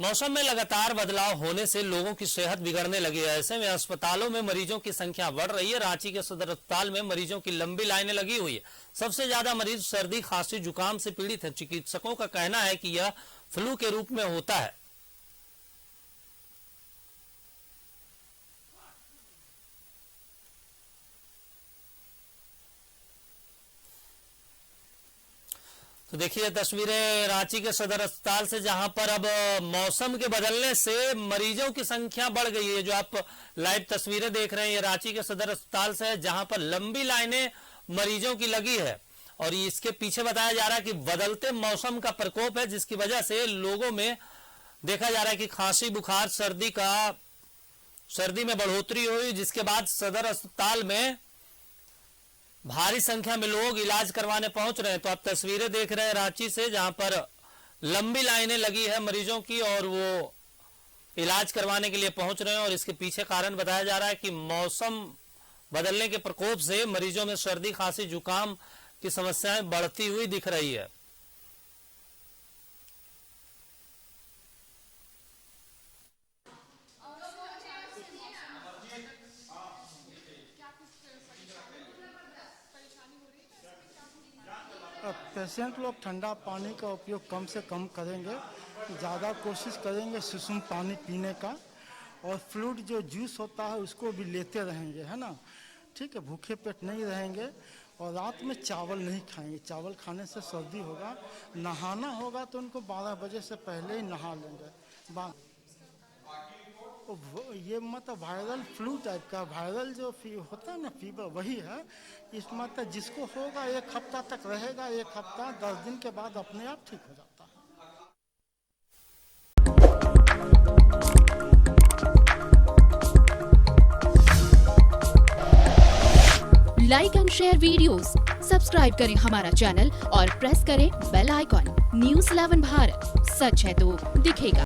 मौसम में लगातार बदलाव होने से लोगों की सेहत बिगड़ने लगी है। ऐसे में अस्पतालों में मरीजों की संख्या बढ़ रही है। रांची के सदर अस्पताल में मरीजों की लंबी लाइनें लगी हुई है। सबसे ज्यादा मरीज सर्दी, खांसी, जुकाम से पीड़ित है। चिकित्सकों का कहना है कि यह फ्लू के रूप में होता है। तो देखिए तस्वीरें रांची के सदर अस्पताल से, जहां पर अब मौसम के बदलने से मरीजों की संख्या बढ़ गई है। जो आप लाइव तस्वीरें देख रहे हैं ये रांची के सदर अस्पताल से है, जहां पर लंबी लाइनें मरीजों की लगी है। और इसके पीछे बताया जा रहा है कि बदलते मौसम का प्रकोप है, जिसकी वजह से लोगों में देखा जा रहा है कि खांसी, बुखार, सर्दी में बढ़ोतरी हुई, जिसके बाद सदर अस्पताल में भारी संख्या में लोग इलाज करवाने पहुंच रहे हैं। तो आप तस्वीरें देख रहे हैं रांची से, जहां पर लंबी लाइनें लगी है मरीजों की और वो इलाज करवाने के लिए पहुंच रहे हैं। और इसके पीछे कारण बताया जा रहा है कि मौसम बदलने के प्रकोप से मरीजों में सर्दी, खांसी, जुकाम की समस्याएं बढ़ती हुई दिख रही है। पेशेंट लोग ठंडा पानी का उपयोग कम से कम करेंगे, ज़्यादा कोशिश करेंगे सुसुम पानी पीने का, और फ्लूइड जो जूस होता है उसको भी लेते रहेंगे, है ना। ठीक है, भूखे पेट नहीं रहेंगे। और रात में चावल नहीं खाएंगे, चावल खाने से सर्दी होगा। नहाना होगा तो उनको 12 बजे से पहले ही नहा लेंगे। ये मतलब वायरल फ्लू टाइप का वायरल जो होता है ना, फीवर, वही है। इस मतलब जिसको होगा 1 हफ्ता तक रहेगा, 1 हफ्ता 10 दिन के बाद अपने आप ठीक हो जाता है। Like and share videos, subscribe करें हमारा चैनल और प्रेस करें बेल आइकॉन। न्यूज़ 11 भारत, सच है तो दिखेगा।